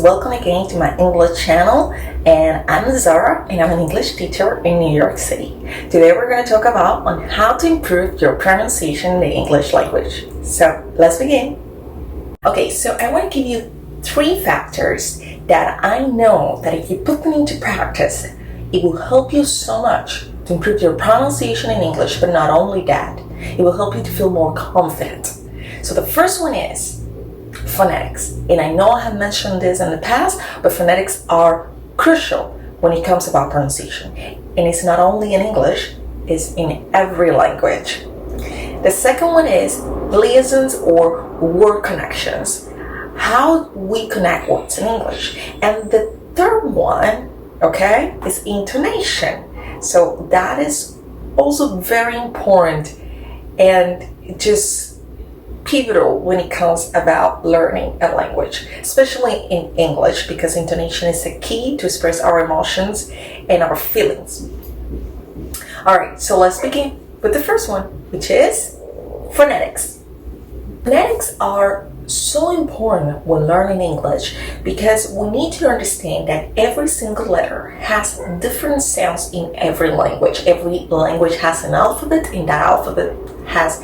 welcome again to my English channel, and I'm Zara and I'm an English teacher in New York City. Today we're going to talk about on how to improve your pronunciation in the English language. So let's begin. Okay, so I want to give you 3 factors that I know that if you put them into practice, it will help you so much to improve your pronunciation in English, but not only that, it will help you to feel more confident. So the first one is phonetics. And I know I have mentioned this in the past, but phonetics are crucial when it comes about pronunciation. And it's not only in English, it's in every language. The second one is liaisons or word connections. How we connect words in English. And the third one, okay, is intonation. So that is also very important and just pivotal when it comes about learning a language, especially in English, because intonation is a key to express our emotions and our feelings. Alright, so let's begin with the first one, which is phonetics. Phonetics are so important when learning English because we need to understand that every single letter has different sounds in every language. Every language has an alphabet, and that alphabet has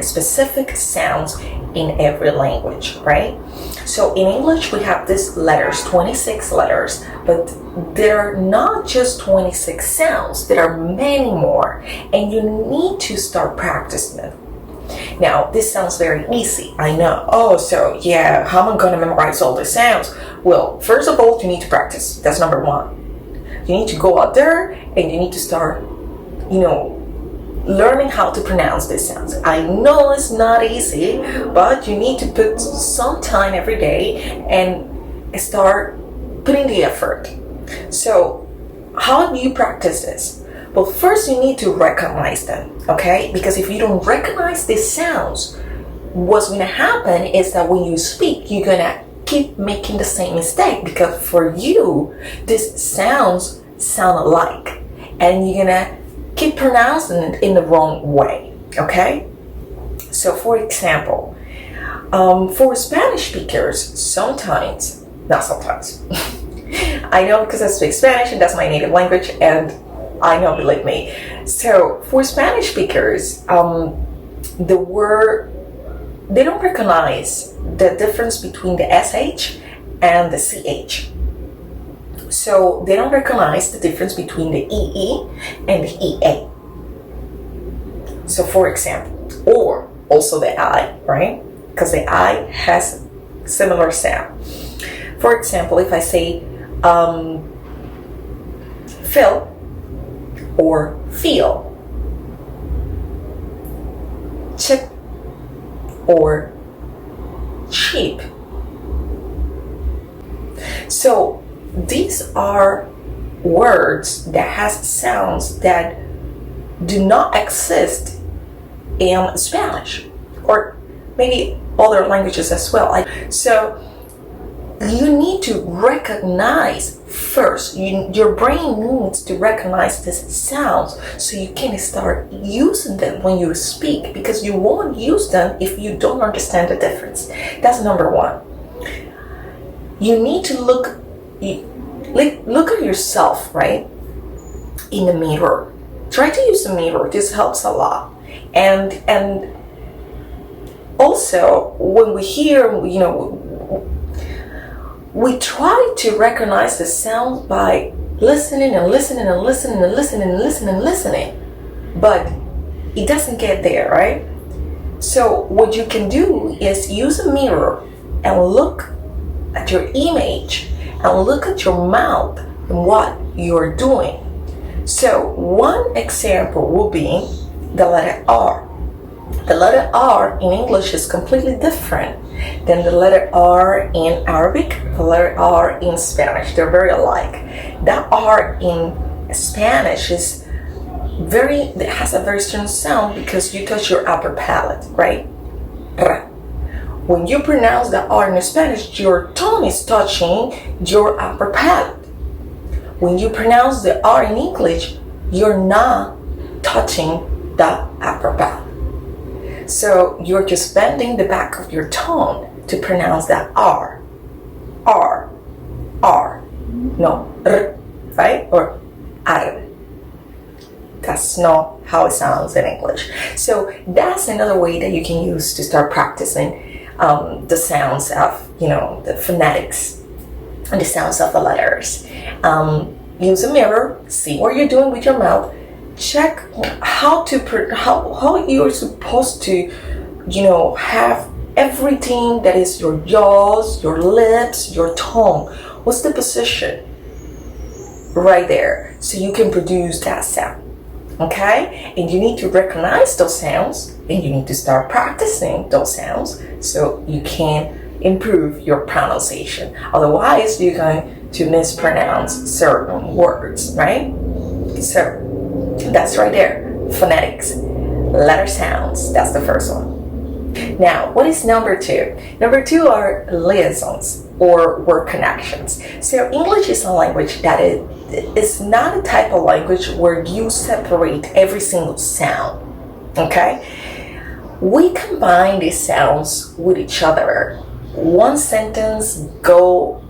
specific sounds in every language, right? So in English we have these letters, 26 letters, but there are not just 26 sounds, there are many more, and you need to start practicing them. Now, this sounds very easy, I know. Oh, so yeah, how am I going to memorize all the sounds? Well, first of all, you need to practice. That's number 1. You need to go out there and you need to start, learning how to pronounce these sounds. I know it's not easy, but you need to put some time every day and start putting the effort. So, how do you practice this? Well, first you need to recognize them, okay? Because if you don't recognize these sounds, what's going to happen is that when you speak, you're going to keep making the same mistake because for you, these sounds sound alike. And you're going to keep pronouncing it in the wrong way, okay? So, for example, for Spanish speakers, not sometimes, I know because I speak Spanish and that's my native language, and I know, believe me. So, for Spanish speakers, the word, they don't recognize the difference between the SH and the CH. So they don't recognize the difference between the EE and the EA. So for example, or also the I, right? Because the I has similar sound. For example, if I say fill or feel, chip or cheap. So these are words that has sounds that do not exist in Spanish or maybe other languages as well. So you need to recognize first, your brain needs to recognize these sounds so you can start using them when you speak, because you won't use them if you don't understand the difference. That's number 1. You need to look at yourself, right, in the mirror. Try to use the mirror. This helps a lot. And also when we hear, we try to recognize the sound by listening and listening and listening and listening and listening and listening, but it doesn't get there, right? So what you can do is use a mirror and look at your image and look at your mouth and what you're doing. So one example will be the letter R. The letter R in English is completely different than the letter R in Arabic, the letter R in Spanish. They're very alike. That R in Spanish has a very strange sound because you touch your upper palate, right? R. When you pronounce the R in Spanish, your tongue is touching your upper palate. When you pronounce the R in English, you're not touching the upper palate. So you're just bending the back of your tongue to pronounce that R. R. R. No, R, right? Or R. That's not how it sounds in English. So that's another way that you can use to start practicing the sounds of, the phonetics and the sounds of the letters. Use a mirror, see what you're doing with your mouth, check how you're supposed to, have everything that is your jaws, your lips, your tongue. What's the position right there so you can produce that sound? Okay, and you need to recognize those sounds, and you need to start practicing those sounds so you can improve your pronunciation. Otherwise, you're going to mispronounce certain words, right? So that's right there. Phonetics, letter sounds. That's the first one. Now, what is number two? Number two are liaisons or word connections. So English is a language that is not a type of language where you separate every single sound. Okay? We combine these sounds with each other. One sentence go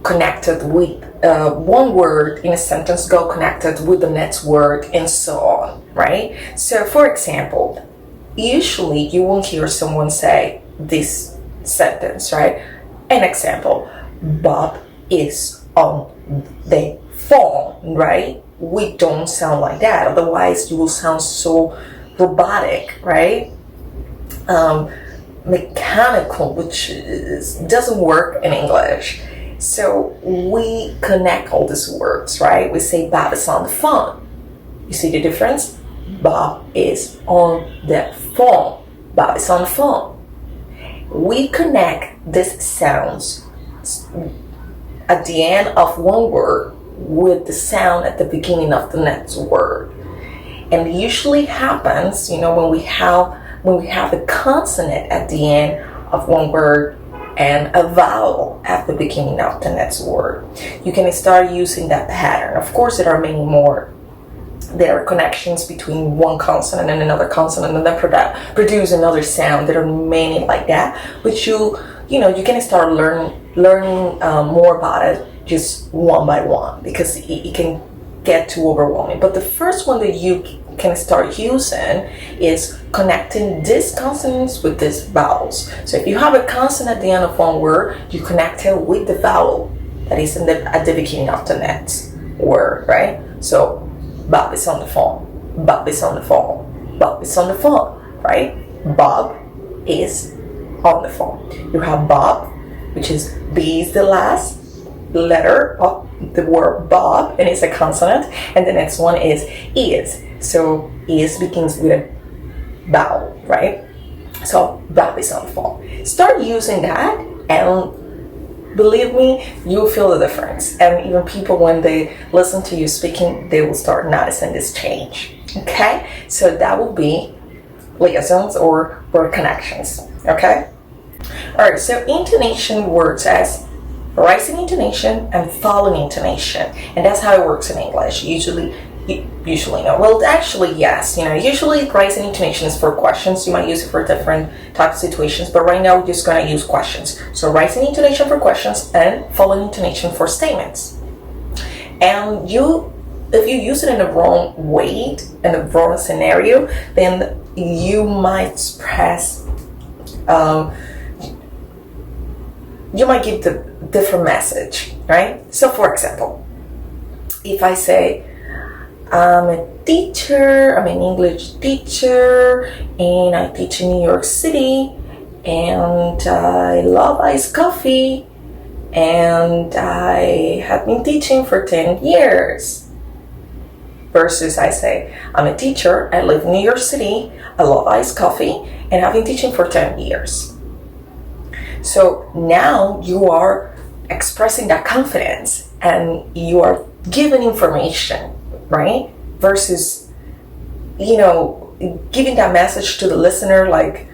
connected with one word in a sentence go connected with the next word, and so on, right? So for example, usually you won't hear someone say this sentence, right? An example, Bob is on the phone, right? We don't sound like that. Otherwise, you will sound so robotic, right? Mechanical, which doesn't work in English. So we connect all these words, right? We say Bob is on the phone. You see the difference? Bob is on the phone. Bob is on the phone. We connect these sounds at the end of one word with the sound at the beginning of the next word. And it usually happens, when we have a consonant at the end of one word and a vowel at the beginning of the next word. You can start using that pattern. Of course, there are many more. There are connections between one consonant and another consonant, and then produce another sound. There are many like that, but you can start learning more about it just one by one, because it can get too overwhelming. But the first one that you can start using is connecting these consonants with these vowels. So if you have a consonant at the end of one word, you connect it with the vowel that is at the beginning of the next word, right? So Bob is on the phone. Bob is on the phone. Bob is on the phone, right? Bob is on the phone. You have Bob, which is B is the last letter of the word Bob, and it's a consonant. And the next one is. So is begins with a vowel, right? So Bob is on the phone. Start using that, and believe me, you'll feel the difference. And even people, when they listen to you speaking, they will start noticing this change. Okay? So that will be liaisons or word connections. Okay? Alright, so intonation works as rising intonation and falling intonation. And that's how it works in English. Usually no. Well, actually, yes. Usually rising intonation is for questions. You might use it for different types of situations, but right now we're just going to use questions. So rising intonation for questions and falling intonation for statements. And if you use it in the wrong way, in the wrong scenario, then you might express, you might give the different message, right? So for example, if I say, I'm an English teacher, and I teach in New York City, and I love iced coffee, and I have been teaching for 10 years. Versus I say, I'm a teacher, I live in New York City, I love iced coffee, and I've been teaching for 10 years. So now you are expressing that confidence, and you are giving information, right? Versus, giving that message to the listener, like,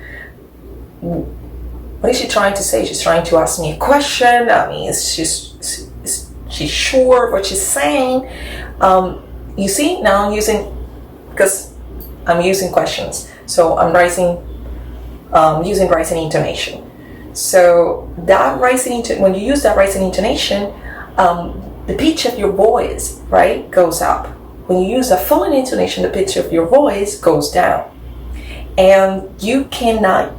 what is she trying to say? She's trying to ask me a question. I mean, is she's sure of what she's saying? You see, now because I'm using questions. So I'm using rising intonation. So that when you use that rising intonation, the pitch of your voice, right, goes up. When you use a falling intonation, the pitch of your voice goes down. And you cannot,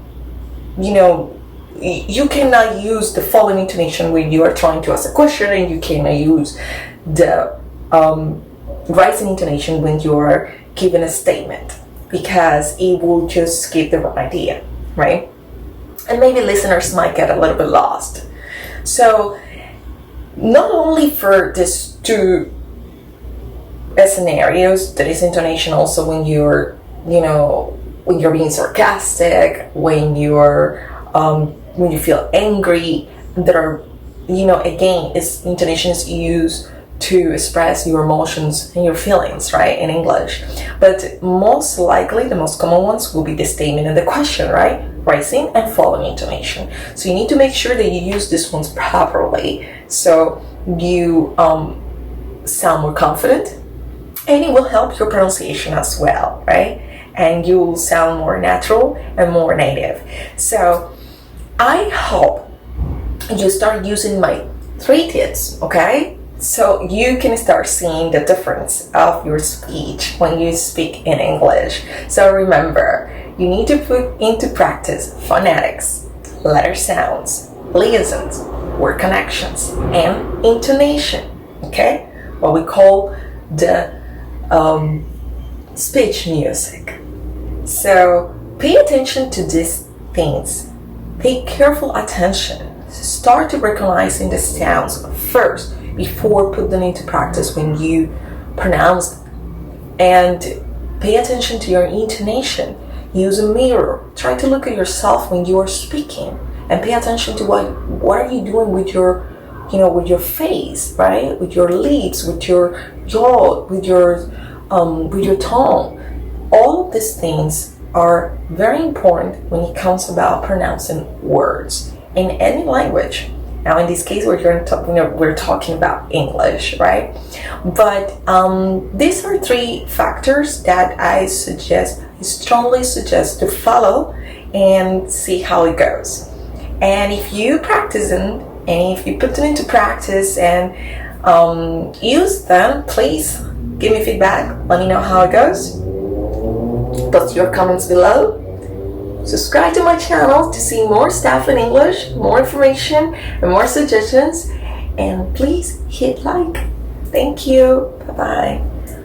you cannot use the falling intonation when you are trying to ask a question, and you cannot use the rising intonation when you are giving a statement, because it will just give the wrong idea, right? And maybe listeners might get a little bit lost. So not only for these two scenarios, there is intonation also when you're, when you're being sarcastic, when you feel angry. There are, again, intonation is used to express your emotions and your feelings, right, in English. But most likely, the most common ones will be the statement and the question, right? Rising and falling intonation. So you need to make sure that you use these ones properly, so you sound more confident, and it will help your pronunciation as well, right? And you will sound more natural and more native. So I hope you start using my 3 tips, okay? So you can start seeing the difference of your speech when you speak in English. So remember, you need to put into practice phonetics, letter sounds, liaisons, word connections, and intonation, okay? What we call the speech music. So pay attention to these things. Pay careful attention. Start to recognizing the sounds first before put them into practice when you pronounce them. And pay attention to your intonation. Use a mirror. Try to look at yourself when you are speaking, and pay attention to what are you doing with your, with your face, right? With your lips, with your jaw, with your tongue. All of these things are very important when it comes about pronouncing words in any language. Now, in this case, we're talking about English, right? But these are 3 factors that I strongly suggest to follow and see how it goes. And if you practice them, and if you put them into practice and use them, please give me feedback. Let me know how it goes. Post your comments below. Subscribe to my channel to see more stuff in English, more information, and more suggestions. And please hit like. Thank you. Bye-bye.